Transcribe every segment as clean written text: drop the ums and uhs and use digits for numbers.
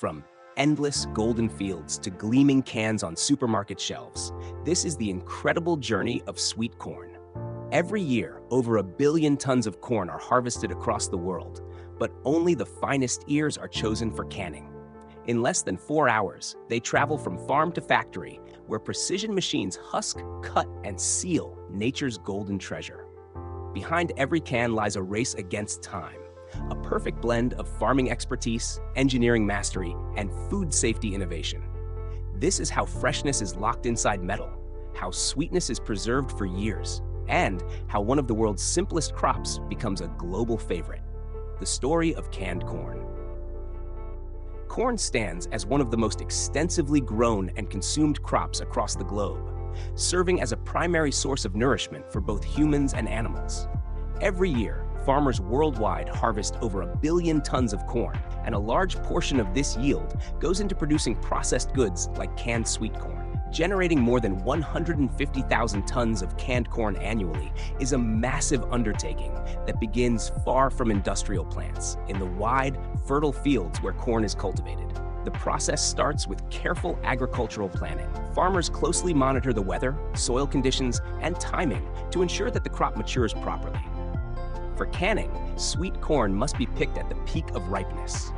From endless golden fields to gleaming cans on supermarket shelves, this is the incredible journey of sweet corn. Every year, over 1 billion tons of corn are harvested across the world, but only the finest ears are chosen for canning. In less than 4 hours, they travel from farm to factory, where precision machines husk, cut, and seal nature's golden treasure. Behind every can lies a race against time, a perfect blend of farming expertise, engineering mastery, and food safety innovation. This is how freshness is locked inside metal, how sweetness is preserved for years, and how one of the world's simplest crops becomes a global favorite. The story of canned corn. Corn stands as one of the most extensively grown and consumed crops across the globe, serving as a primary source of nourishment for both humans and animals. Every year, farmers worldwide harvest over 1 billion tons of corn, and a large portion of this yield goes into producing processed goods like canned sweet corn. Generating more than 150,000 tons of canned corn annually is a massive undertaking that begins far from industrial plants, in the wide, fertile fields where corn is cultivated. The process starts with careful agricultural planning. Farmers closely monitor the weather, soil conditions, and timing to ensure that the crop matures properly. For canning, sweet corn must be picked at the peak of ripeness,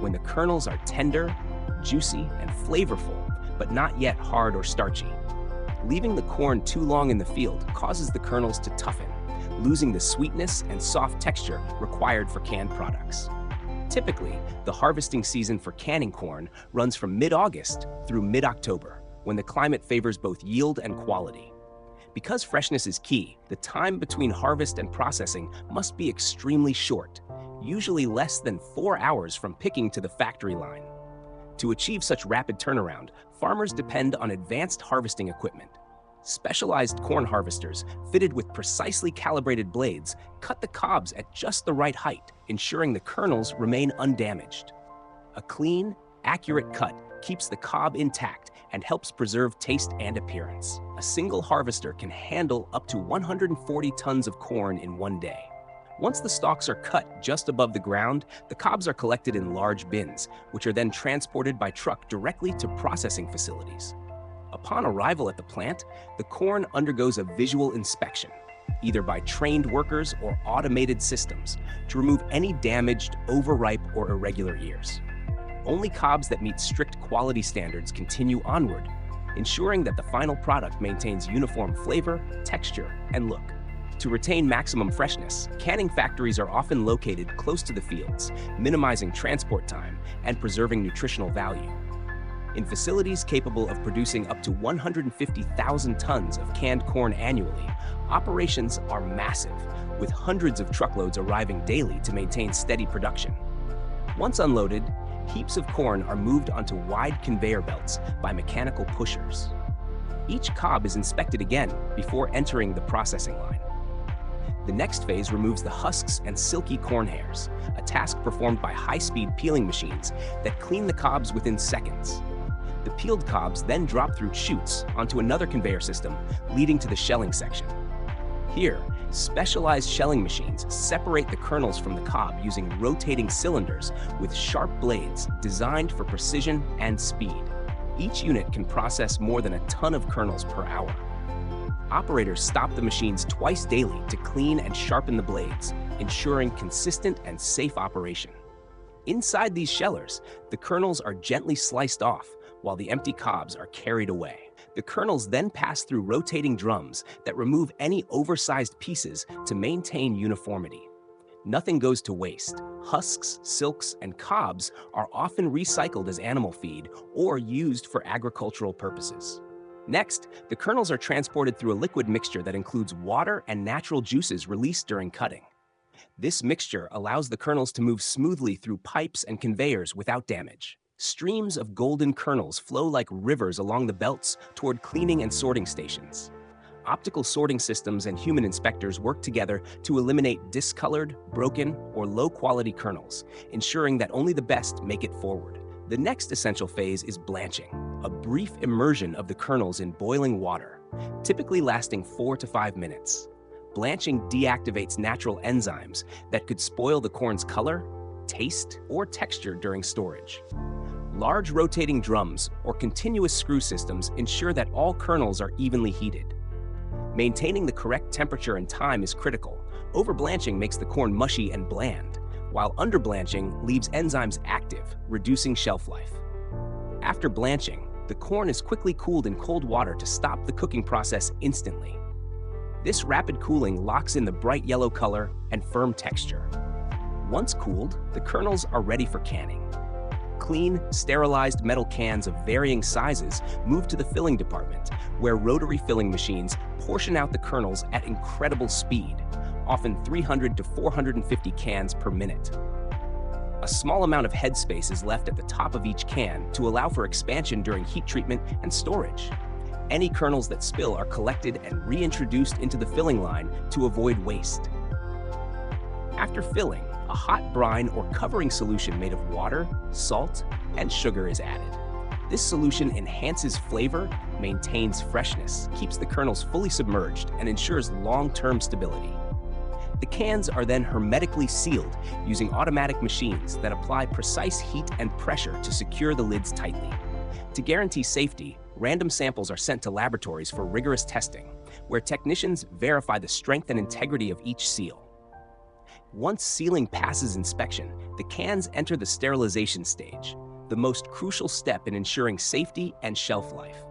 when the kernels are tender, juicy, and flavorful, but not yet hard or starchy. Leaving the corn too long in the field causes the kernels to toughen, losing the sweetness and soft texture required for canned products. Typically, the harvesting season for canning corn runs from mid-August through mid-October, when the climate favors both yield and quality. Because freshness is key, the time between harvest and processing must be extremely short, usually less than 4 hours from picking to the factory line. To achieve such rapid turnaround, farmers depend on advanced harvesting equipment. Specialized corn harvesters, fitted with precisely calibrated blades, cut the cobs at just the right height, ensuring the kernels remain undamaged. A clean, accurate cut keeps the cob intact and helps preserve taste and appearance. A single harvester can handle up to 140 tons of corn in one day. Once the stalks are cut just above the ground, the cobs are collected in large bins, which are then transported by truck directly to processing facilities. Upon arrival at the plant, the corn undergoes a visual inspection, either by trained workers or automated systems, to remove any damaged, overripe, or irregular ears. Only cobs that meet strict quality standards continue onward, ensuring that the final product maintains uniform flavor, texture, and look. To retain maximum freshness, canning factories are often located close to the fields, minimizing transport time and preserving nutritional value. In facilities capable of producing up to 150,000 tons of canned corn annually, operations are massive, with hundreds of truckloads arriving daily to maintain steady production. Once unloaded, heaps of corn are moved onto wide conveyor belts by mechanical pushers. Each cob is inspected again before entering the processing line. The next phase removes the husks and silky corn hairs, a task performed by high-speed peeling machines that clean the cobs within seconds. The peeled cobs then drop through chutes onto another conveyor system, leading to the shelling section. Here, specialized shelling machines separate the kernels from the cob using rotating cylinders with sharp blades designed for precision and speed. Each unit can process more than a ton of kernels per hour. Operators stop the machines twice daily to clean and sharpen the blades, ensuring consistent and safe operation. Inside these shellers, the kernels are gently sliced off while the empty cobs are carried away. The kernels then pass through rotating drums that remove any oversized pieces to maintain uniformity. Nothing goes to waste. Husks, silks, and cobs are often recycled as animal feed or used for agricultural purposes. Next, the kernels are transported through a liquid mixture that includes water and natural juices released during cutting. This mixture allows the kernels to move smoothly through pipes and conveyors without damage. Streams of golden kernels flow like rivers along the belts toward cleaning and sorting stations. Optical sorting systems and human inspectors work together to eliminate discolored, broken, or low-quality kernels, ensuring that only the best make it forward. The next essential phase is blanching, a brief immersion of the kernels in boiling water, typically lasting 4 to 5 minutes. Blanching deactivates natural enzymes that could spoil the corn's color, taste, or texture during storage. Large rotating drums or continuous screw systems ensure that all kernels are evenly heated. Maintaining the correct temperature and time is critical. Over-blanching makes the corn mushy and bland, while under-blanching leaves enzymes active, reducing shelf life. After blanching, the corn is quickly cooled in cold water to stop the cooking process instantly. This rapid cooling locks in the bright yellow color and firm texture. Once cooled, the kernels are ready for canning. Clean, sterilized metal cans of varying sizes move to the filling department, where rotary filling machines portion out the kernels at incredible speed, often 300 to 450 cans per minute. A small amount of headspace is left at the top of each can to allow for expansion during heat treatment and storage. Any kernels that spill are collected and reintroduced into the filling line to avoid waste. After filling, a hot brine or covering solution made of water, salt, and sugar is added. This solution enhances flavor, maintains freshness, keeps the kernels fully submerged, and ensures long-term stability. The cans are then hermetically sealed using automatic machines that apply precise heat and pressure to secure the lids tightly. To guarantee safety, random samples are sent to laboratories for rigorous testing, where technicians verify the strength and integrity of each seal. Once sealing passes inspection, the cans enter the sterilization stage, the most crucial step in ensuring safety and shelf life.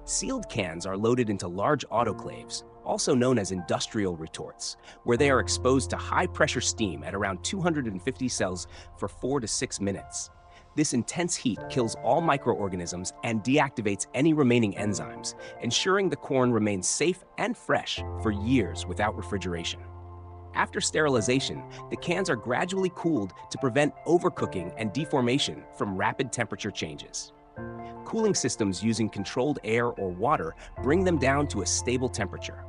Sealed cans are loaded into large autoclaves, also known as industrial retorts, where they are exposed to high-pressure steam at around 250 celsius for 4 to 6 minutes. This intense heat kills all microorganisms and deactivates any remaining enzymes, ensuring the corn remains safe and fresh for years without refrigeration. After sterilization, the cans are gradually cooled to prevent overcooking and deformation from rapid temperature changes. Cooling systems using controlled air or water bring them down to a stable temperature.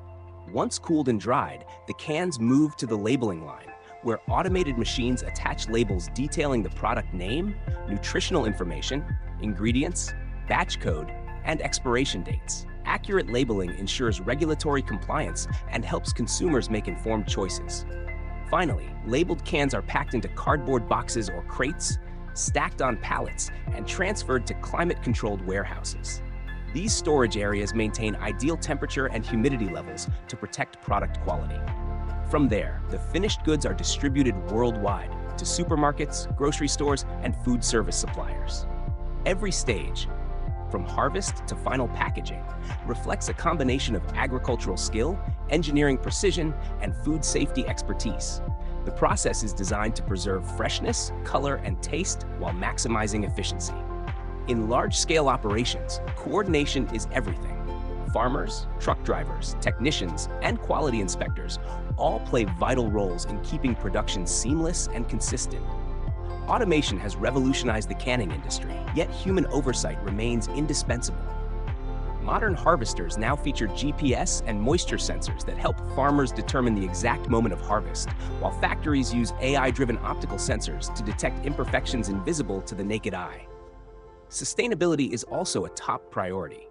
Once cooled and dried, the cans move to the labeling line, where automated machines attach labels detailing the product name, nutritional information, ingredients, batch code, and expiration dates. Accurate labeling ensures regulatory compliance and helps consumers make informed choices. Finally, labeled cans are packed into cardboard boxes or crates, stacked on pallets, and transferred to climate-controlled warehouses. These storage areas maintain ideal temperature and humidity levels to protect product quality. From there, the finished goods are distributed worldwide to supermarkets, grocery stores, and food service suppliers. Every stage, from harvest to final packaging, reflects a combination of agricultural skill, engineering precision, and food safety expertise. The process is designed to preserve freshness, color, and taste while maximizing efficiency. In large-scale operations, coordination is everything. Farmers, truck drivers, technicians, and quality inspectors all play vital roles in keeping production seamless and consistent. Automation has revolutionized the canning industry, yet human oversight remains indispensable. Modern harvesters now feature GPS and moisture sensors that help farmers determine the exact moment of harvest, while factories use AI-driven optical sensors to detect imperfections invisible to the naked eye. Sustainability is also a top priority.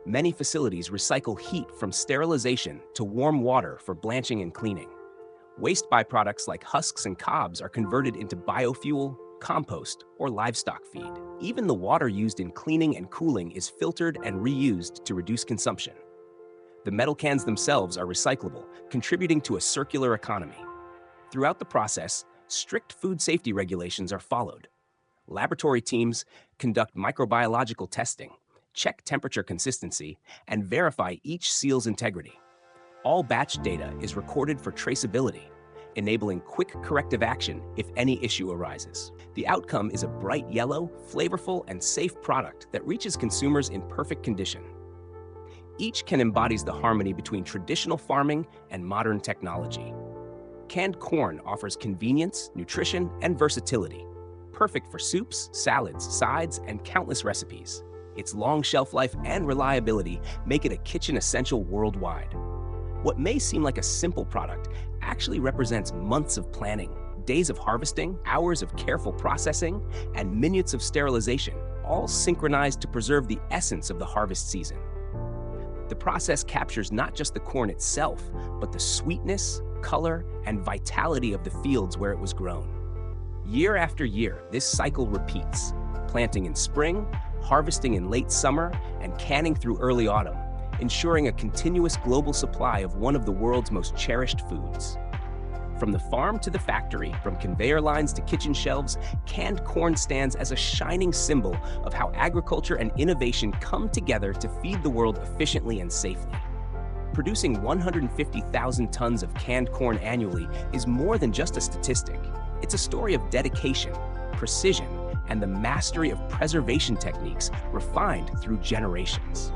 Many facilities recycle heat from sterilization to warm water for blanching and cleaning. Waste byproducts like husks and cobs are converted into biofuel, compost, or livestock feed. Even the water used in cleaning and cooling is filtered and reused to reduce consumption. The metal cans themselves are recyclable, contributing to a circular economy. Throughout the process, strict food safety regulations are followed. Laboratory teams conduct microbiological testing, check temperature consistency, and verify each seal's integrity. All batch data is recorded for traceability, enabling quick corrective action if any issue arises. The outcome is a bright yellow, flavorful, and safe product that reaches consumers in perfect condition. Each can embodies the harmony between traditional farming and modern technology. Canned corn offers convenience, nutrition, and versatility, perfect for soups, salads, sides, and countless recipes. Its long shelf life and reliability make it a kitchen essential worldwide. What may seem like a simple product actually represents months of planning, days of harvesting, hours of careful processing, and minutes of sterilization, all synchronized to preserve the essence of the harvest season. The process captures not just the corn itself, but the sweetness, color, and vitality of the fields where it was grown. Year after year, this cycle repeats. planting in spring, harvesting in late summer, and canning through early autumn, ensuring a continuous global supply of one of the world's most cherished foods. From the farm to the factory, from conveyor lines to kitchen shelves, canned corn stands as a shining symbol of how agriculture and innovation come together to feed the world efficiently and safely. Producing 150,000 tons of canned corn annually is more than just a statistic. It's a story of dedication, precision, and the mastery of preservation techniques refined through generations.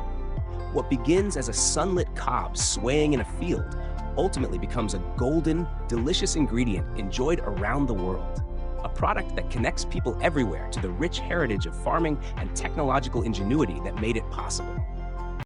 What begins as a sunlit cob swaying in a field ultimately becomes a golden, delicious ingredient enjoyed around the world. A product that connects people everywhere to the rich heritage of farming and technological ingenuity that made it possible.